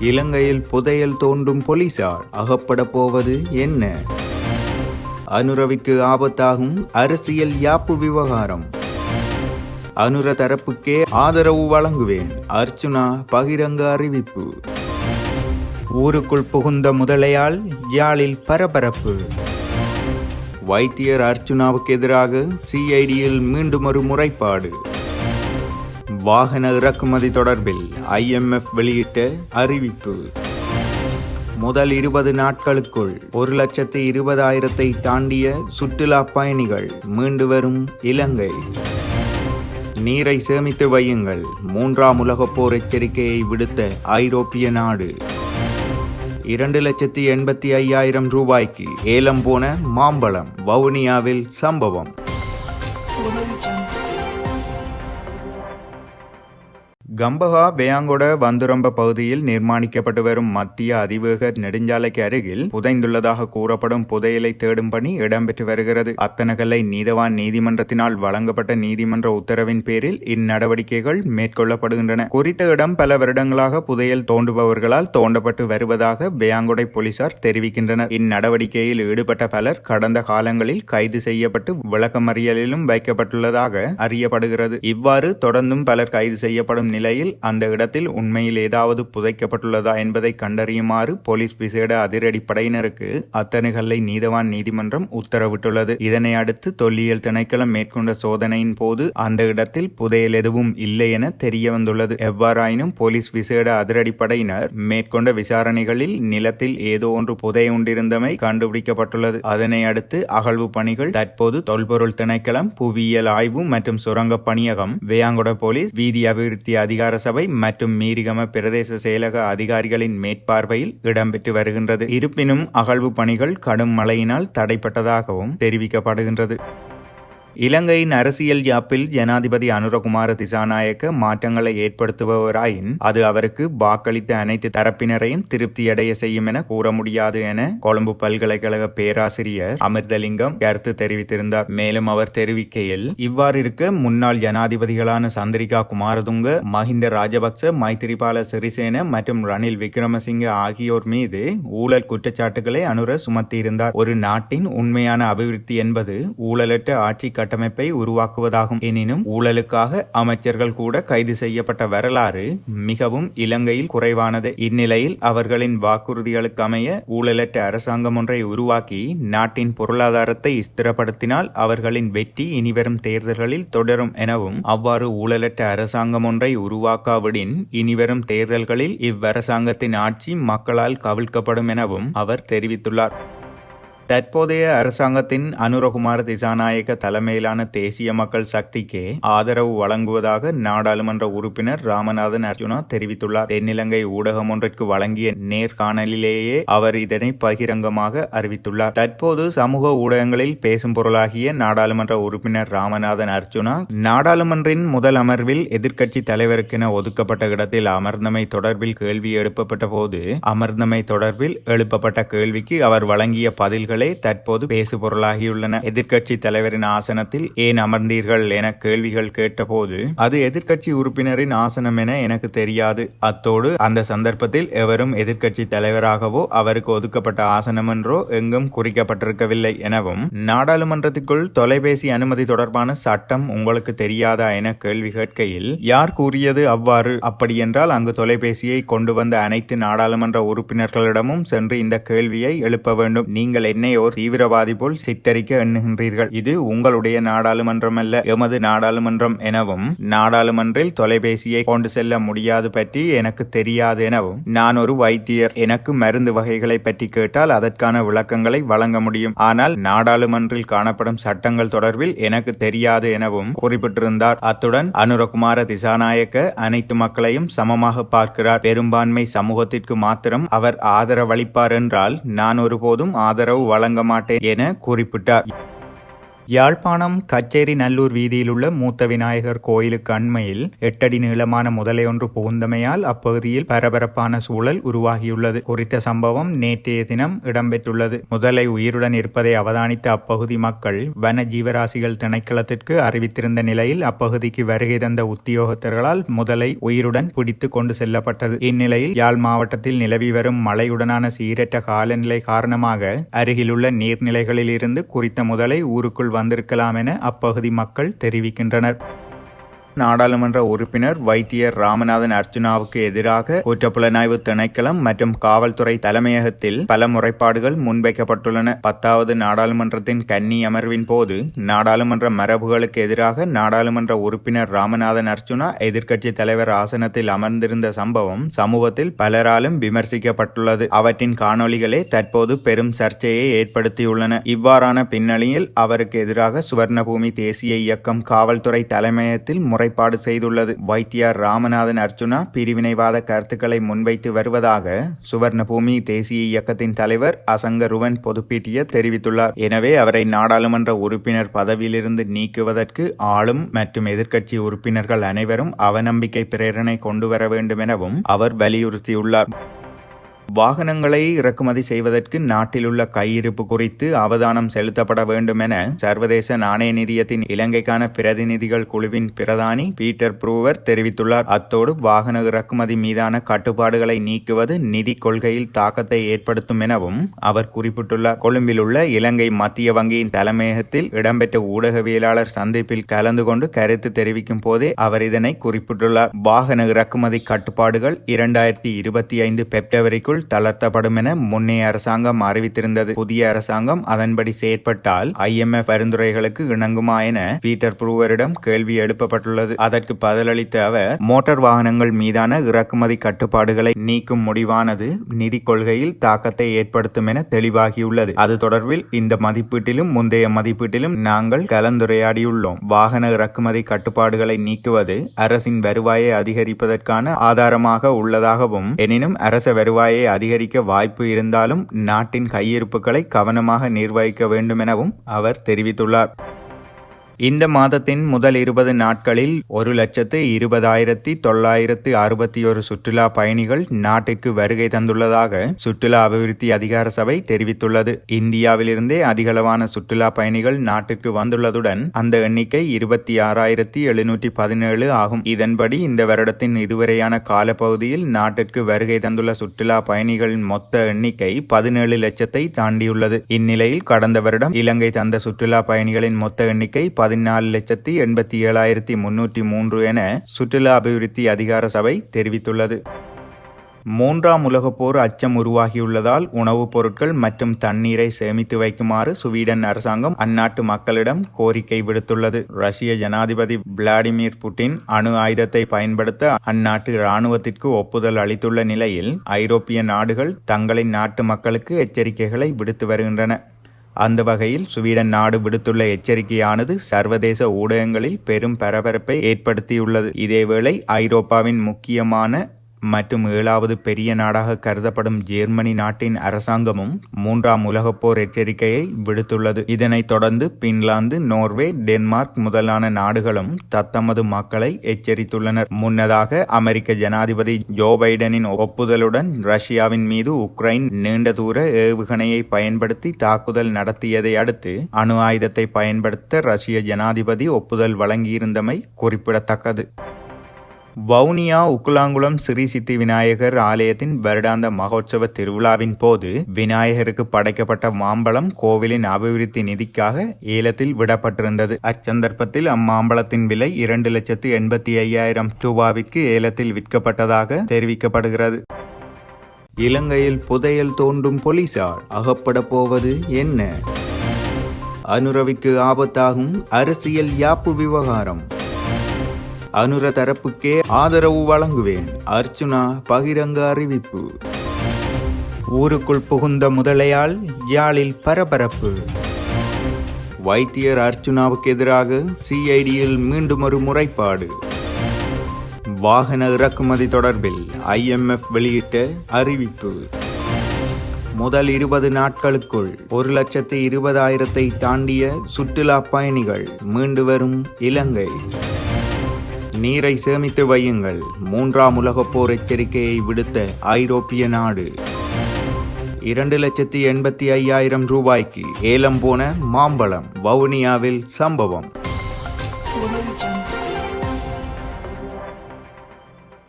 இலங்கையில் புதையல் தோண்டும் போலீசார் அகப்பட போவது என்ன? அனுரவிற்கு ஆபத்தாகும் அரசியல் யாப்பு விவகாரம். அனுர தரப்புக்கே ஆதரவு வழங்குவேன், அர்ச்சுனா பகிரங்க அறிவிப்பு. ஊருக்குள் புகுந்த முதலையால் யாழில் பரபரப்பு. வைத்தியர் அர்ச்சுனாவுக்கு எதிராக சிஐடியில் மீண்டும் ஒரு முறைப்பாடு. வாகன இறக்குமதி தொடர்பில் IMF வெளியிட்ட அறிவிப்பு. முதல் 20 நாட்களுக்குள் 1,20,000 தாண்டிய சுற்றுலா பயணிகள் மீண்டு வரும் இலங்கை. நீரை சேமித்து வையுங்கள், 3ஆம் உலகப் போர் எச்சரிக்கையை விடுத்த ஐரோப்பிய நாடு. 2,85,000 ரூபாய்க்கு ஏலம் போன மாம்பழம், வவுனியாவில் சம்பவம். கம்பஹா வேயாங்கொட வந்துரம்ப பகுதியில் நிர்மாணிக்கப்பட்டு வரும் மத்திய அதிவேக நெடுஞ்சாலைக்கு அருகில் புதைந்துள்ளதாக கூறப்படும் புதையலை தேடும் பணி இடம்பெற்று வருகிறது. அத்தனகல்லை நீதவான் நீதிமன்றத்தினால் வழங்கப்பட்ட நீதிமன்ற உத்தரவின் பேரில் இந்நடவடிக்கைகள் மேற்கொள்ளப்படுகின்றன. குறித்த இடம் பல வருடங்களாக புதையல் தோண்டுபவர்களால் தோண்டப்பட்டு வருவதாக வேயாங்கொடை போலீசார் தெரிவிக்கின்றனர். இந்நடவடிக்கையில் ஈடுபட்ட பலர் கடந்த காலங்களில் கைது செய்யப்பட்டு விளக்கமறியலிலும் வைக்கப்பட்டுள்ளதாக அறியப்படுகிறது. இவ்வாறு தொடர்ந்தும் பலர் கைது செய்யப்படும் நிலையில் அந்த இடத்தில் உண்மையில் ஏதாவது புதைக்கப்பட்டுள்ளதா என்பதை கண்டறியுமாறு போலீஸ் விசேட அதிரடி படையினருக்கு அத்தனைகல்லை நீதவான் நீதிமன்றம் உத்தரவிட்டுள்ளது. இதனை அடுத்து தொல்லியல் திணைக்களம் மேற்கொண்ட சோதனையின் போது அந்த இடத்தில் புதையல் எதுவும் இல்லை என தெரிய வந்துள்ளது. எவ்வாறாயினும் போலீஸ் விசேட அதிரடி படையினர் மேற்கொண்ட விசாரணைகளில் நிலத்தில் ஏதோ ஒன்று புதையுண்டிருந்தமை கண்டுபிடிக்கப்பட்டுள்ளது. அதனை அடுத்து அகழ்வு பணிகள் தற்போது தொல்பொருள் திணைக்களம், புவியியல் ஆய்வு மற்றும் சுரங்க பணியகம், வேயாங்கொட போலீஸ், வீதி அபிவிருத்தி அதிகார சபை மற்றும் மீரிகம பிரதேச செயலக அதிகாரிகளின் மேற்பார்வையில் இடம்பெற்று வருகின்றது. இருப்பினும் அகழ்வு பணிகள் கடும் மழையினால் தடைப்பட்டதாகவும் தெரிவிக்கப்படுகின்றது. இலங்கையின் அரசியல் யாப்பில் ஜனாதிபதி அனுரகுமார திசாநாயக்க மாற்றங்களை ஏற்படுத்துபவராயின் அது அவருக்கு வாக்களித்த அனைத்து தரப்பினரையும் திருப்தியடைய செய்யும் என கூற முடியாது என கொழும்பு பல்கலைக்கழக பேராசிரியர் அமிர்தலிங்கம் கருத்து தெரிவித்திருந்தார். மேலும் அவர் தெரிவிக்கையில், இவ்வாறு இருக்க முன்னாள் ஜனாதிபதிகளான சந்திரிகா குமாரதுங்க, மஹிந்த ராஜபக்ச, மைத்திரிபால சிறிசேன மற்றும் ரணில் விக்ரமசிங்க ஆகியோர் மீது ஊழல் குற்றச்சாட்டுகளை அனுர சுமத்தியிருந்தார். ஒரு நாட்டின் உண்மையான அபிவிருத்தி என்பது ஊழலற்ற ஆட்சி கட்டமைப்பை உருவாக்குவதாகும். எனினும் ஊழலுக்காக அமைச்சர்கள் கூட கைது செய்யப்பட்ட வரலாறு மிகவும் இலங்கையில் குறைவானது. இந்நிலையில் அவர்களின் வாக்குறுதிகளுக்கு அமைய ஊழலற்ற அரசாங்கம் ஒன்றை உருவாக்கி நாட்டின் பொருளாதாரத்தை ஸ்திரப்படுத்தினால் அவர்களின் வெற்றி இனிவரும் தேர்தல்களில் தொடரும் எனவும், அவ்வாறு ஊழலற்ற அரசாங்கம் ஒன்றை உருவாக்காவிடின் இனிவரும் தேர்தல்களில் இவ்வரசாங்கத்தின் ஆட்சி மக்களால் கவிழ்க்கப்படும் எனவும் அவர் தெரிவித்துள்ளார். தற்போதைய அரசாங்கத்தின் அனுரகுமார திசாநாயக்க தலைமையிலான தேசிய மக்கள் சக்திக்கு ஆதரவு வழங்குவதாக நாடாளுமன்ற உறுப்பினர் ராமநாதன் அர்ச்சுனா தெரிவித்துள்ளார். தென்னிலங்கை ஊடகம் ஒன்றிற்கு வழங்கிய நேர்காணலிலேயே அவர் இதனை பகிரங்கமாக அறிவித்துள்ளார். தற்போது சமூக ஊடகங்களில் பேசும் பொருளாகிய நாடாளுமன்ற உறுப்பினர் ராமநாதன் அர்ச்சுனா நாடாளுமன்றின் முதல் அமர்வில் எதிர்க்கட்சி தலைவருக்கென ஒதுக்கப்பட்ட இடத்தில் அமர்ந்தமை தொடர்பில் கேள்வி எழுப்பப்பட்ட போது அமர்ந்தமை தொடர்பில் எழுப்பப்பட்ட கேள்விக்கு அவர் வழங்கிய பதில்கள் தற்போது பேசு பொருளாகியுள்ளன. எதிர்க்கட்சி தலைவரின் ஆசனத்தில் ஏன் அமர்ந்தீர்கள் என கேள்விகள் கேட்டபோது அது எதிர்க்கட்சி உறுப்பினரின் ஆசனம் என எனக்கு தெரியாது. அத்தோடு அந்த சந்தர்ப்பத்தில் எவரும் எதிர்க்கட்சி தலைவராகவோ அவருக்கு ஒதுக்கப்பட்ட ஆசனம் என்றோ எங்கும் குறிக்கப்பட்டிருக்கவில்லை எனவும், நாடாளுமன்றத்திற்குள் தொலைபேசி அனுமதி தொடர்பான சட்டம் உங்களுக்கு தெரியாதா என கேள்வி கேட்கையில், யார் கூறியது அவ்வாறு? அப்படியென்றால் அங்கு தொலைபேசியை கொண்டு வந்த அனைத்து நாடாளுமன்ற உறுப்பினர்களிடமும் சென்று இந்த கேள்வியை எழுப்ப வேண்டும். நீங்கள் என்னை ஒரு தீவிரவாதி போல் சித்தரிக்க எண்ணுகின்றீர்கள். இது உங்களுடைய நாடாளுமன்றம் அல்ல, எமது நாடாளுமன்றம் எனவும், நாடாளுமன்றில் தொலைபேசியை கொண்டு செல்ல முடியாது பற்றி எனக்கு தெரியாது எனவும், நான் ஒரு வைத்தியர், எனக்கு மருந்து வகைகளை பற்றி கேட்டால் அதற்கான விளக்கங்களை வழங்க முடியும். ஆனால் நாடாளுமன்றில் காணப்படும் சட்டங்கள் தொடர்பில் எனக்கு தெரியாது எனவும் குறிப்பிட்டிருந்தார். அத்துடன் அனுரகுமார திசாநாயக்க அனைத்து மக்களையும் சமமாக பார்க்கிறார். பெரும்பான்மை சமூகத்திற்கு மாத்திரம் அவர் ஆதரவளிப்பார் என்றால் நான் ஒருபோதும் ஆதரவு வழங்க மாட்டேன் என குறிப்பிட்டார். யாழ்ப்பாணம் கச்சேரி நல்லூர் வீதியில் உள்ள மூத்த விநாயகர் கோயிலுக்கு அண்மையில் 8 அடி நீளமான முதலை ஒன்று புகுந்தமையால் அப்பகுதியில் பரபரப்பான சூழல் உருவாகியுள்ளது. குறித்த சம்பவம் நேற்றைய தினம் இடம்பெற்றுள்ளது. முதலை உயிருடன் இருப்பதை அவதானித்த அப்பகுதி மக்கள் வன ஜீவராசிகள் திணைக்களத்திற்கு அறிவித்திருந்த நிலையில் அப்பகுதிக்கு வருகை தந்த உத்தியோகத்தர்களால் முதலை உயிருடன் பிடித்து கொண்டு செல்லப்பட்டது. இந்நிலையில் யாழ் மாவட்டத்தில் நிலவி வரும் மழையுடனான சீரற்ற காலநிலை காரணமாக அருகிலுள்ள நீர்நிலைகளில் இருந்து குறித்த முதலை ஊருக்குள் வந்திருக்கலாம் என அப்பகுதி மக்கள் தெரிவிக்கின்றனர். நாடாளுமன்ற உறுப்பினர் வைத்தியர் ராமநாதன் அர்ச்சுனாவுக்கு எதிராக குற்றப்புலனாய்வு திணைக்களம் மற்றும் காவல்துறை தலைமையகத்தில் பல முறைப்பாடுகள் முன்வைக்கப்பட்டுள்ளன. 10வது நாடாளுமன்றத்தின் கன்னி அமர்வின் போது நாடாளுமன்ற மரபுகளுக்கு எதிராக நாடாளுமன்ற உறுப்பினர் ராமநாதன் அர்ச்சுனா எதிர்க்கட்சி தலைவர் ஆசனத்தில் அமர்ந்திருந்த சம்பவம் சமூகத்தில் பலராலும் விமர்சிக்கப்பட்டுள்ளது. அவற்றின் காணொலிகளே தற்போது பெரும் சர்ச்சையை ஏற்படுத்தியுள்ளன. இவ்வாறான பின்னணியில் அவருக்கு எதிராக சுவர்ணபூமி தேசிய இயக்கம் காவல்துறை தலைமையகத்தில் முறைப்பாடு செய்துள்ளது. வைத்தியர் ராமநாதன் அர்ச்சுனா பிரிவினைவாத கருத்துக்களை முன்வைத்து வருவதாக சுவர்ணபூமி தேசிய இயக்கத்தின் தலைவர் அசங்க ருவன் பொதுப்பீட்டிய தெரிவித்துள்ளார். எனவே அவரை நாடாளுமன்ற உறுப்பினர் பதவியிலிருந்து நீக்குவதற்கு ஆளும் மற்றும் எதிர்க்கட்சி உறுப்பினர்கள் அனைவரும் அவநம்பிக்கை பிரேரணை கொண்டுவர வேண்டும் எனவும் அவர் வலியுறுத்தியுள்ளார். வாகனங்களை இறக்குமதி செய்வதற்கு நாட்டில் உள்ள கையிருப்பு குறித்து அவதானம் செலுத்தப்பட வேண்டும் என சர்வதேச நாணய நிதியத்தின் இலங்கைக்கான பிரதிநிதிகள் குழுவின் பிரதானி பீட்டர் ப்ரூவர் தெரிவித்துள்ளார். அத்தோடு வாகன இறக்குமதி மீதான கட்டுப்பாடுகளை நீக்குவது நிதி கொள்கையில் தாக்கத்தை ஏற்படுத்தும் எனவும் அவர் குறிப்பிட்டுள்ளார். கொழும்பில் உள்ள இலங்கை மத்திய வங்கியின் தலைமையகத்தில் இடம்பெற்ற ஊடகவியலாளர் சந்திப்பில் கலந்து கொண்டு கருத்து தெரிவிக்கும் போதே அவர் இதனை குறிப்பிட்டுள்ளார். வாகன இறக்குமதி கட்டுப்பாடுகள் 2025 பிப்ரவரிக்குள் தளர்த்தப்படும் என முன்னைய அரசாங்கம் அறிவித்திருந்தது. புதிய அரசாங்கம் அதன்படி செயற்பட்டால் IMF பரிந்துரைகளுக்கு இணங்குமா என பீட்டர் ப்ரூவரிடம் கேள்வி எழுப்பப்பட்டுள்ளது. அதற்கு பதிலளித்த அவர், மோட்டார் வாகனங்கள் மீதான இறக்குமதி கட்டுப்பாடுகளை நீக்கும் முடிவானது நிதி கொள்கையில் தாக்கத்தை ஏற்படுத்தும் என தெளிவாகியுள்ளது. அது தொடர்பில் இந்த மதிப்பீட்டிலும் முந்தைய மதிப்பீட்டிலும் நாங்கள் கலந்துரையாடியுள்ளோம். வாகன இறக்குமதி கட்டுப்பாடுகளை நீக்குவது அரசின் வருவாயை அதிகரிப்பதற்கான ஆதாரமாக உள்ளதாகவும், எனினும் அரச வருவாயை அதிகரிக்க வாய்ப்பு இருந்தாலும் நாட்டின் கையிருப்புகளை கவனமாக நிர்வகிக்க வேண்டும் எனவும் அவர் தெரிவித்துள்ளார். இந்த மாதத்தின் முதல் 20 நாட்களில் 1,20,961 சுற்றுலா பயணிகள் நாட்டிற்கு வருகை தந்துள்ளதாக சுற்றுலா அபிவிருத்தி அதிகார சபை தெரிவித்துள்ளது. இந்தியாவிலிருந்தே அதிகளவான சுற்றுலா பயணிகள் நாட்டிற்கு வந்துள்ளதுடன் அந்த எண்ணிக்கை 26,717 ஆகும். இதன்படி இந்த வருடத்தின் இதுவரையான காலப்பகுதியில் நாட்டிற்கு வருகை தந்துள்ள சுற்றுலா பயணிகளின் மொத்த எண்ணிக்கை 17 லட்சத்தை தாண்டியுள்ளது. இந்நிலையில் கடந்த வருடம் இலங்கை தந்த சுற்றுலா பயணிகளின் மொத்த எண்ணிக்கை 14,87,303 என சுற்றுலா அபிவிருத்தி அதிகார சபை தெரிவித்துள்ளது. 3ஆம் உலகப் போர் அச்சம் உருவாகியுள்ளதால் உணவுப் பொருட்கள் மற்றும் தண்ணீரை சேமித்து வைக்குமாறு ஸ்வீடன் அரசாங்கம் அந்நாட்டு மக்களிடம் கோரிக்கை விடுத்துள்ளது. ரஷ்ய ஜனாதிபதி விளாடிமிர் புட்டின் அணு ஆயுதத்தை பயன்படுத்த அந்நாட்டு இராணுவத்திற்கு ஒப்புதல் அளித்துள்ள நிலையில் ஐரோப்பிய நாடுகள் தங்களின் நாட்டு மக்களுக்கு எச்சரிக்கைகளை விடுத்து வருகின்றன. அந்த வகையில் ஸ்வீடன் நாடு விடுத்துள்ள எச்சரிக்கையானது சர்வதேச ஊடகங்களில் பெரும் பரபரப்பை ஏற்படுத்தியுள்ளது. இதேவேளை ஐரோப்பாவின் முக்கியமான மற்றும் 7வது பெரிய நாடாக கருதப்படும் ஜெர்மனி நாட்டின் அரசாங்கமும் 3ஆம் உலகப் போர் எச்சரிக்கையை விடுத்துள்ளது. இதனைத் தொடர்ந்து பின்லாந்து, நோர்வே, டென்மார்க் முதலான நாடுகளும் தத்தமது மக்களை எச்சரித்துள்ளனர். முன்னதாக அமெரிக்க ஜனாதிபதி ஜோ பைடனின் ஒப்புதலுடன் ரஷ்யாவின் மீது உக்ரைன் நீண்ட தூர ஏவுகணையை பயன்படுத்தி தாக்குதல் நடத்தியதை அடுத்து அணு ஆயுதத்தை பயன்படுத்த ரஷ்ய ஜனாதிபதி ஒப்புதல் வழங்கியிருந்தமை குறிப்பிடத்தக்கது. வவுனியா உக்குலாங்குளம் ஸ்ரீ சித்தி விநாயகர் ஆலயத்தின் வருடாந்த மகோற்சவ திருவிழாவின் போது விநாயகருக்கு படைக்கப்பட்ட மாம்பழம் கோவிலின் அபிவிருத்தி நிதிக்காக ஏலத்தில் விடப்பட்டிருந்தது. அச்சந்தர்ப்பத்தில் அம்மாம்பழத்தின் விலை 2,85,000 ரூபாவிற்கு ஏலத்தில் விற்கப்பட்டதாக தெரிவிக்கப்படுகிறது. இலங்கையில் புதையல் தோண்டும் போலீசார் அகப்பட போவது என்ன? அனுரவிற்கு ஆபத்தாகும் அரசியல் யாப்பு விவகாரம். அனுர தரப்புக்கே ஆதரவு வழங்குவேன், அர்ச்சுனா பகிரங்க அறிவிப்பு. ஊருக்குள் புகுந்த முதலையால் யாழில் பரபரப்பு. வைத்தியர் அர்ச்சுனாவுக்கு எதிராக CIDயில் மீண்டும் ஒரு முறைப்பாடு. வாகன இறக்குமதி தொடர்பில் IMF வெளியிட்ட அறிவிப்பு. முதல் 20 நாட்களுக்குள் 1,20,000 தாண்டிய சுற்றுலா பயணிகள் மீண்டு வரும் இலங்கை. நீரை சேமித்து வையுங்கள், 3ஆம் உலகப் போர் எச்சரிக்கையை விடுத்த ஐரோப்பிய நாடு. 2,85,000 ரூபாய்க்கு ஏலம் போன மாம்பழம் வவுனியாவில் சம்பவம்.